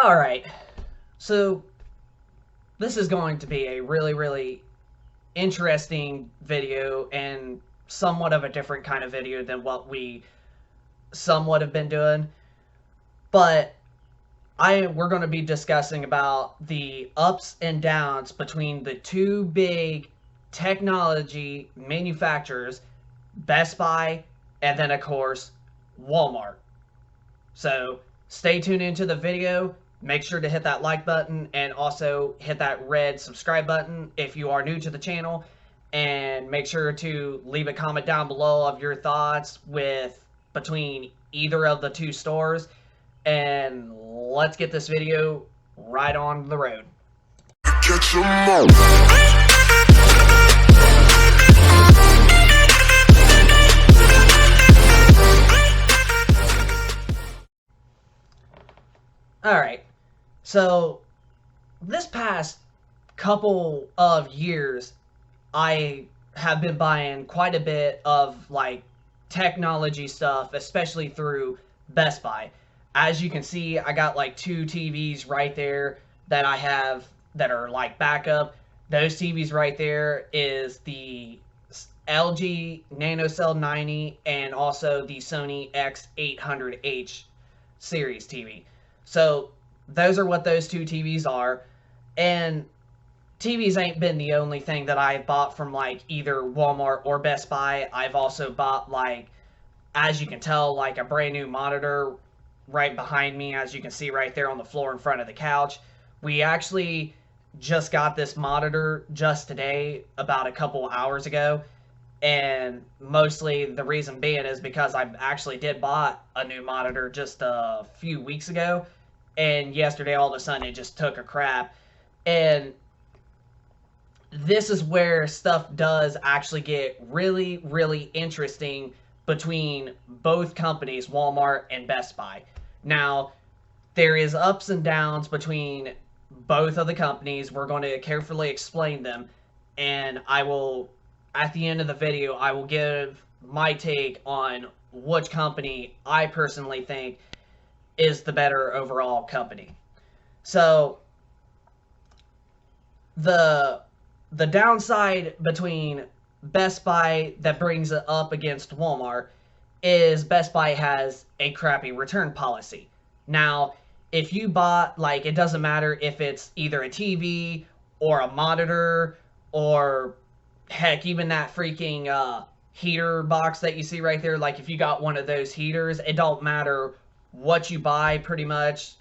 Alright, so this is going to be a really interesting video and somewhat of a different kind of video than what we somewhat have been doing. But we're going to be discussing about the ups and downs between the two big technology manufacturers, Best Buy and then of course Walmart. So stay tuned into the video. Make sure to hit that like button and also hit that red subscribe button if you are new to the channel. And make sure to leave a comment down below of your thoughts with between either of the two stores. And let's get this video right on the road. Catch 'em all. Alright, so this past couple of years, I have been buying quite a bit of like technology stuff, especially through Best Buy. As you can see, I got like two TVs right there that I have that are like backup. Those TVs right there is the LG NanoCell 90 and also the Sony X800H series TV. So those are what those two TVs are. And TVs ain't been the only thing that I've bought from like either Walmart or Best Buy. I've also bought like, as you can tell, like a brand new monitor right behind me, as you can see right there on the floor in front of the couch. We actually just got this monitor just today, about a couple hours ago. And mostly the reason being is because I actually did bought a new monitor just a few weeks ago. And yesterday, all of a sudden, it just took a crap. And this is where stuff does actually get really interesting between both companies, Walmart and Best Buy. Now, there is ups and downs between both of the companies. We're going to carefully explain them, and I will, at the end of the video, I will give my take on which company I personally think is the better overall company. So the downside between Best Buy that brings it up against Walmart is Best Buy has a crappy return policy. Now, if you bought, like, it doesn't matter if it's either a TV or a monitor or heck, even that freaking heater box that you see right there, like if you got one of those heaters, it don't matter what you buy pretty much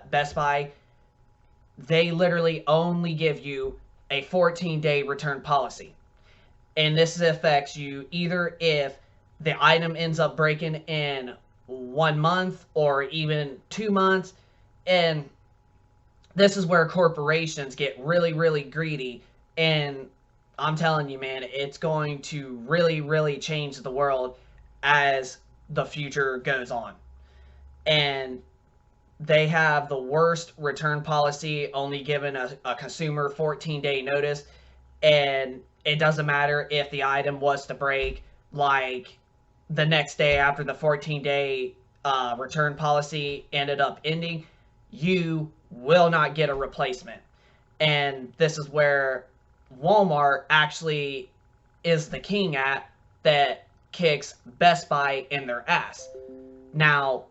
Best Buy, they literally only give you a 14-day return policy. And this affects you either if the item ends up breaking in 1 month or even 2 months. And this is where corporations get really greedy. And I'm telling you, man, it's going to really change the world as the future goes on. And they have the worst return policy, only giving a consumer 14-day notice. And it doesn't matter if the item was to break like the next day after the 14-day return policy ended up ending, you will not get a replacement. And this is where Walmart actually is the king at that kicks Best Buy in their ass. Now,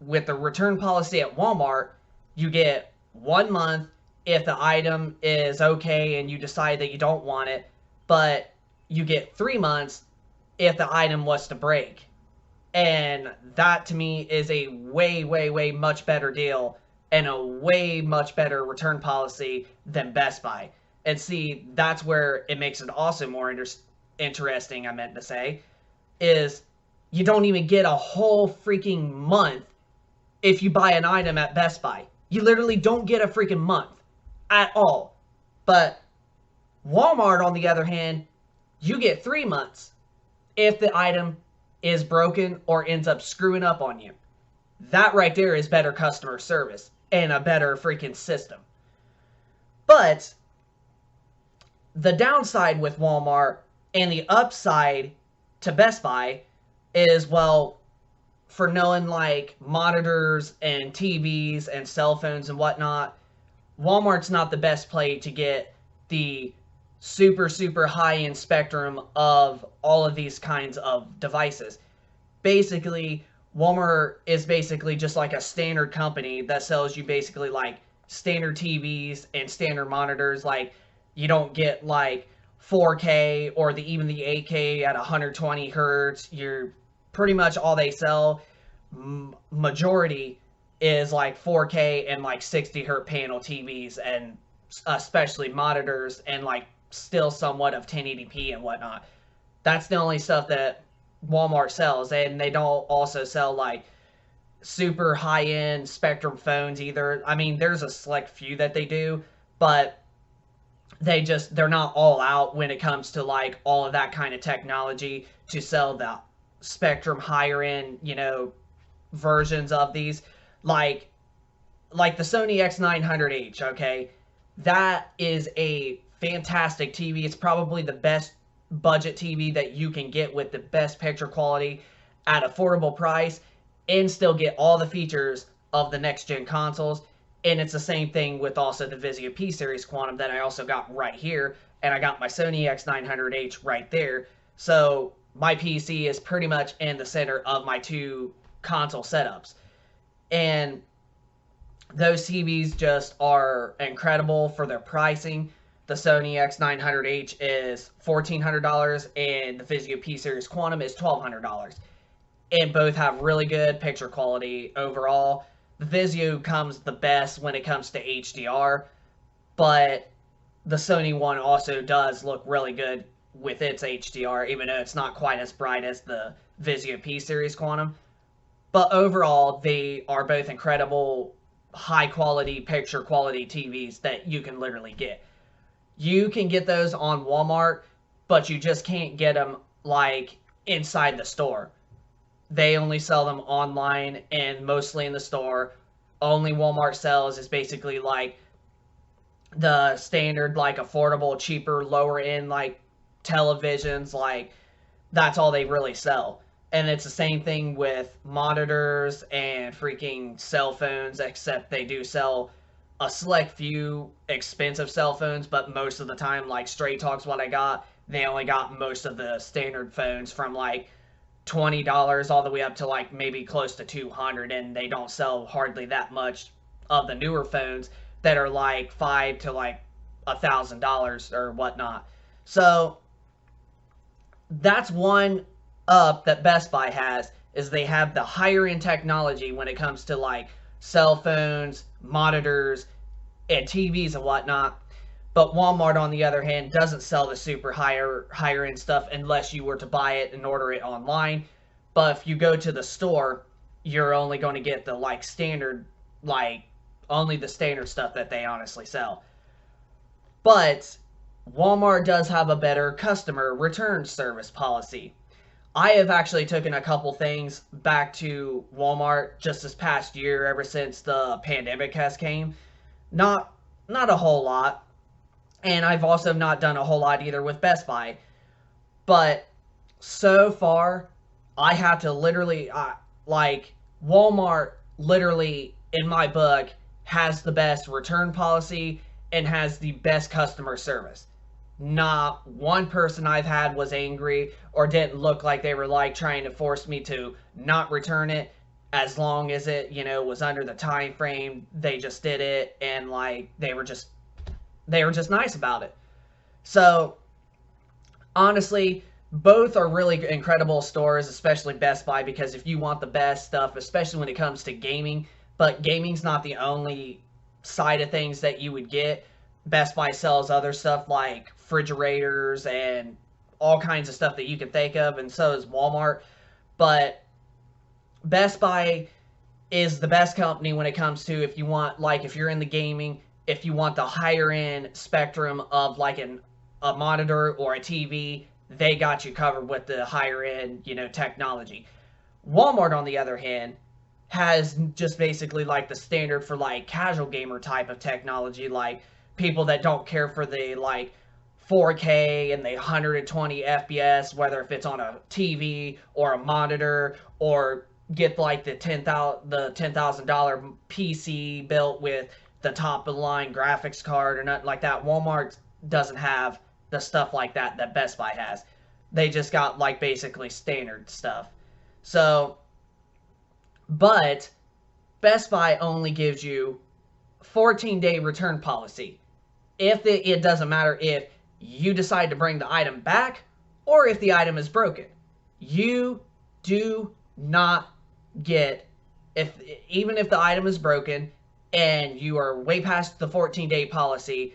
with the return policy at Walmart, you get 1 month if the item is okay and you decide that you don't want it, but you get 3 months if the item was to break. And that to me is a way much better deal and a way much better return policy than Best Buy. And see, that's where it makes it also more interesting, I meant to say, is you don't even get a whole freaking month if you buy an item at Best Buy. You literally don't get a freaking month at all. But Walmart, on the other hand, you get 3 months if the item is broken or ends up screwing up on you. That right there is better customer service and a better freaking system. But the downside with Walmart and the upside to Best Buy is, well, for knowing like monitors and TVs and cell phones and whatnot, Walmart's not the best play to get the super high end spectrum of all of these kinds of devices. Basically, Walmart is basically just like a standard company that sells you basically like standard TVs and standard monitors. Like, you don't get like 4K or even the 8K at 120 hertz. You're pretty much all they sell. Majority is like 4K and like 60 hertz panel TVs, and especially monitors, and like still somewhat of 1080p and whatnot. That's the only stuff that Walmart sells, and they don't also sell like super high end Spectrum phones either. I mean, there's a select few that they do, but they're not all out when it comes to like all of that kind of technology to sell the Spectrum higher end, versions of these. Like the Sony X900H, okay? That is a fantastic TV. It's probably the best budget TV that you can get with the best picture quality at affordable price and still get all the features of the next gen consoles. And it's the same thing with also the Vizio P Series Quantum that I also got right here, and I got my Sony X900H right there. So my PC is pretty much in the center of my two console setups. And those TVs just are incredible for their pricing. The Sony X900H is $1,400 and the Vizio P Series Quantum is $1,200. And both have really good picture quality overall. The Vizio comes the best when it comes to HDR, but the Sony one also does look really good with its HDR, even though it's not quite as bright as the Vizio P Series Quantum. But overall, they are both incredible, high quality, picture quality TVs that you can literally get. You can get those on Walmart, but you just can't get them like inside the store. They only sell them online and mostly in the store. Only Walmart sells is basically like the standard, like affordable, cheaper, lower end like televisions. Like, that's all they really sell. And it's the same thing with monitors and freaking cell phones, except they do sell a select few expensive cell phones, but most of the time, like Straight Talk's what I got, they only got most of the standard phones from like $20 all the way up to like maybe close to 200, and they don't sell hardly that much of the newer phones that are like $5 to like $1,000 or whatnot. So that's one up that Best Buy has, is they have the higher end technology when it comes to like cell phones, monitors, and TVs and whatnot. But Walmart, on the other hand, doesn't sell the super higher end stuff unless you were to buy it and order it online. But if you go to the store, you're only going to get the like standard, like only the standard stuff that they honestly sell. But Walmart does have a better customer return service policy. I have actually taken a couple things back to Walmart just this past year, ever since the pandemic has came. Not a whole lot, and I've also not done a whole lot either with Best Buy. But so far, I have to literally, like, Walmart literally, in my book, has the best return policy and has the best customer service. Not one person I've had was angry or didn't look like they were like trying to force me to not return it. As long as it, was under the time frame, they just did it, and like they were just nice about it. So honestly, both are really incredible stores, especially Best Buy, because if you want the best stuff, especially when it comes to gaming, but gaming's not the only side of things that you would get. Best Buy sells other stuff like refrigerators and all kinds of stuff that you can think of, and so does Walmart. But Best Buy is the best company when it comes to, if you want, like, if you're in the gaming, if you want the higher end spectrum of like a monitor or a TV, they got you covered with the higher end, technology. Walmart, on the other hand, has just basically like the standard for like casual gamer type of technology, like people that don't care for the like 4K and the 120 FPS, whether if it's on a TV or a monitor or get like the $10,000 PC built with the top of the line graphics card or nothing like that. Walmart doesn't have the stuff like that that Best Buy has. They just got like basically standard stuff. So, but Best Buy only gives you 14-day return policy. If it doesn't matter if you decide to bring the item back or if the item is broken. You do not get, if even if the item is broken and you are way past the 14-day policy,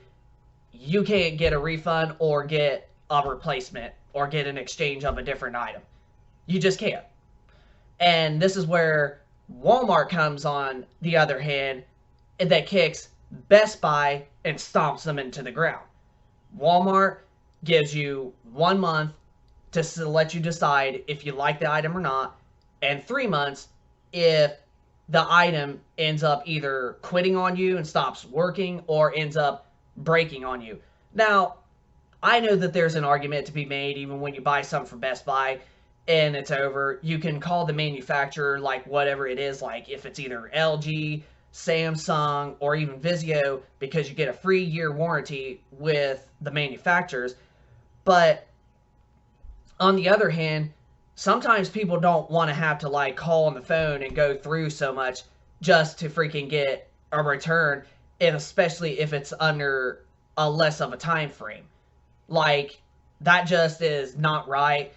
you can't get a refund or get a replacement or get an exchange of a different item. You just can't. And this is where Walmart comes on the other hand, that kicks Best Buy and stomps them into the ground. Walmart gives you 1 month to let you decide if you like the item or not, and 3 months if the item ends up either quitting on you and stops working or ends up breaking on you. Now, I know that there's an argument to be made even when you buy something from Best Buy and it's over. You can call the manufacturer, like whatever it is, like if it's either LG, Samsung, or even Vizio, because you get a free year warranty with the manufacturers. But on the other hand, sometimes people don't want to have to like call on the phone and go through so much just to freaking get a return, and especially if it's under a less of a time frame. Like, that just is not right.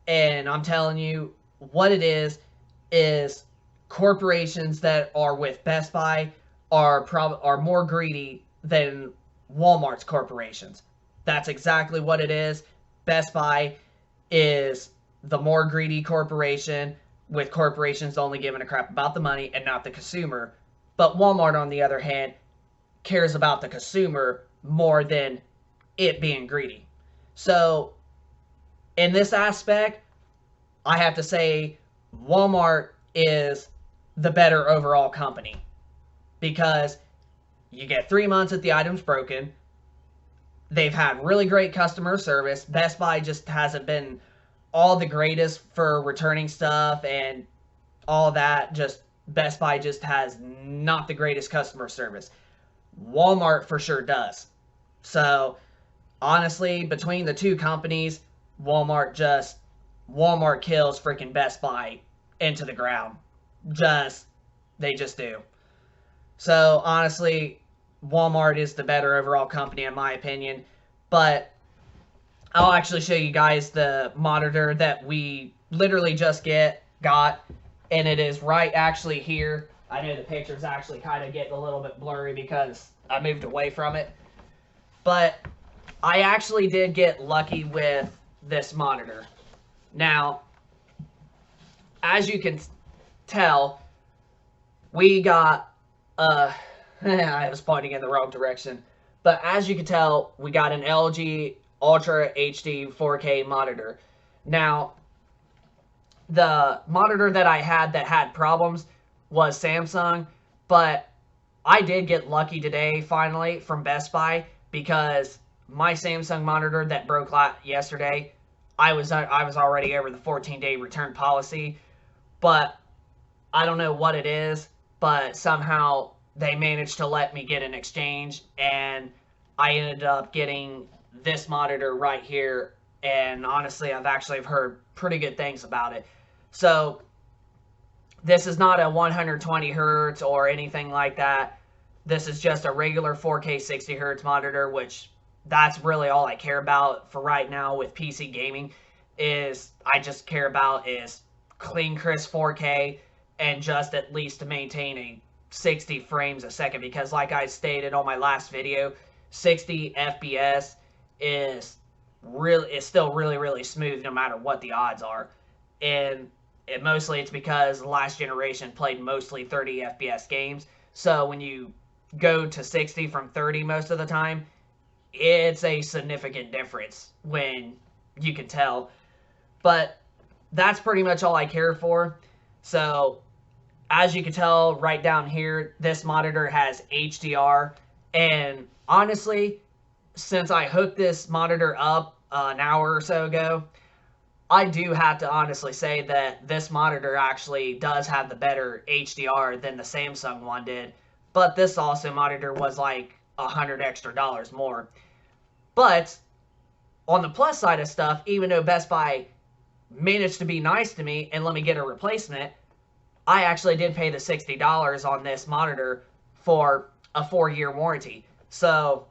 And I'm telling you, what it is corporations that are with Best Buy are more greedy than Walmart's corporations. That's exactly what it is. Best Buy is the more greedy corporation, with corporations only giving a crap about the money and not the consumer. But Walmart, on the other hand, cares about the consumer more than it being greedy. So, in this aspect, I have to say Walmart is the better overall company, because you get 3 months if the item's broken. They've had really great customer service. Best Buy just hasn't been all the greatest for returning stuff and all that. Just Best Buy just has not the greatest customer service. Walmart for sure does. So honestly, between the two companies, Walmart kills freaking Best Buy into the ground. They just do. So honestly, Walmart is the better overall company in my opinion. But I'll actually show you guys the monitor that we literally just got, and it is right actually here. I know the picture's actually kind of getting a little bit blurry because I moved away from it. But I actually did get lucky with this monitor. Now, as you can tell, we got I was pointing in the wrong direction. But as you can tell, we got an LG Ultra HD 4K monitor. Now, the monitor that I had that had problems was Samsung, but I did get lucky today, finally, from Best Buy, because my Samsung monitor that broke yesterday, I was already over the 14-day return policy, but I don't know what it is, but somehow they managed to let me get an exchange, and I ended up getting this monitor right here, and honestly, I've actually heard pretty good things about it. So, this is not a 120 hertz or anything like that. This is just a regular 4K 60 hertz monitor, which that's really all I care about for right now with PC gaming. I just care about is clean, crisp 4K and just at least to maintain a 60 frames a second, because like I stated on my last video, 60 FPS is still really smooth no matter what the odds are. And mostly it's because the last generation played mostly 30 FPS games. So when you go to 60 from 30 most of the time, it's a significant difference when you can tell. But that's pretty much all I care for. So as you can tell right down here, this monitor has HDR. And honestly, since I hooked this monitor up an hour or so ago, I do have to honestly say that this monitor actually does have the better HDR than the Samsung one did, but this also monitor was like $100 extra more. But on the plus side of stuff, even though Best Buy managed to be nice to me and let me get a replacement, I actually did pay the $60 on this monitor for a 4-year warranty. So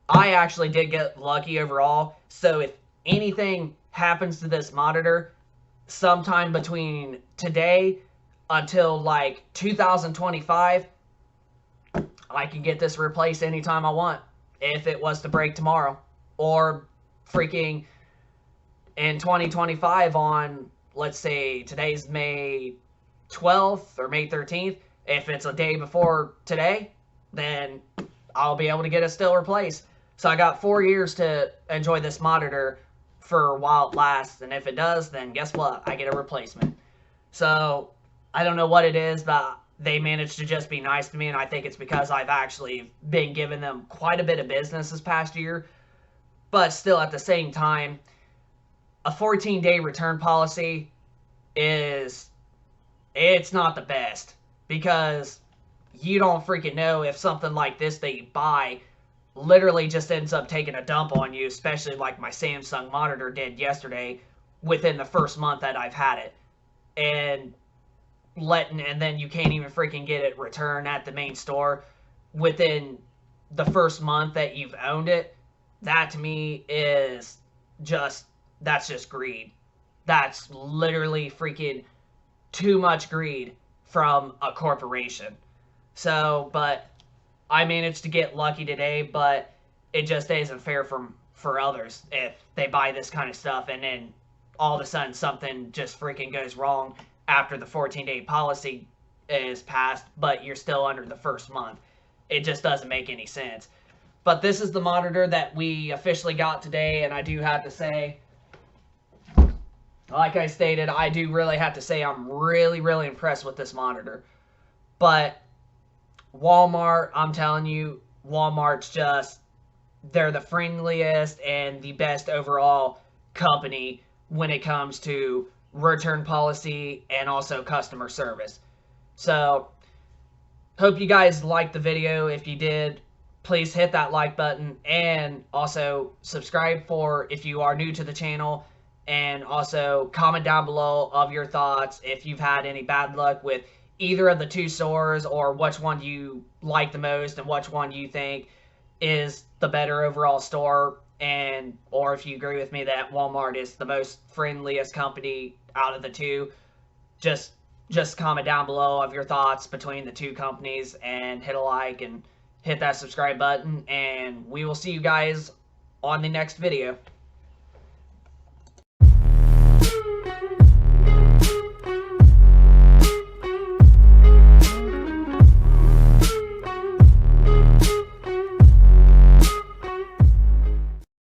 I actually did get lucky overall. So if anything happens to this monitor sometime between today until like 2025, I can get this replaced anytime I want if it was to break tomorrow, or freaking in 2025 on, let's say today's May 12th or May 13th, if it's a day before today, then I'll be able to get it still replaced. So I got 4 years to enjoy this monitor for while it lasts, and if it does, then guess what? I get a replacement. So I don't know what it is, but they managed to just be nice to me, and I think it's because I've actually been giving them quite a bit of business this past year. But still, at the same time, a 14-day return policy it's not the best, because you don't freaking know if something like this that you buy literally just ends up taking a dump on you, especially like my Samsung monitor did yesterday within the first month that I've had it. And then you can't even freaking get it returned at the main store within the first month that you've owned it. That to me is that's just greed. That's literally freaking too much greed from a corporation. So, but I managed to get lucky today, but it just isn't fair for others if they buy this kind of stuff and then all of a sudden something just freaking goes wrong after the 14-day policy is passed, but you're still under the first month. It just doesn't make any sense. But this is the monitor that we officially got today, and I do have to say, like I stated, I do really have to say I'm really, really impressed with this monitor. But Walmart, I'm telling you, Walmart's just, they're the friendliest and the best overall company when it comes to return policy and also customer service. So, hope you guys liked the video. If you did, please hit that like button, and also subscribe if you are new to the channel, and also comment down below of your thoughts if you've had any bad luck with either of the two stores, or which one you like the most and which one you think is the better overall store, and or if you agree with me that Walmart is the most friendliest company out of the two. Just comment down below of your thoughts between the two companies, and hit a like and hit that subscribe button, and we will see you guys on the next video.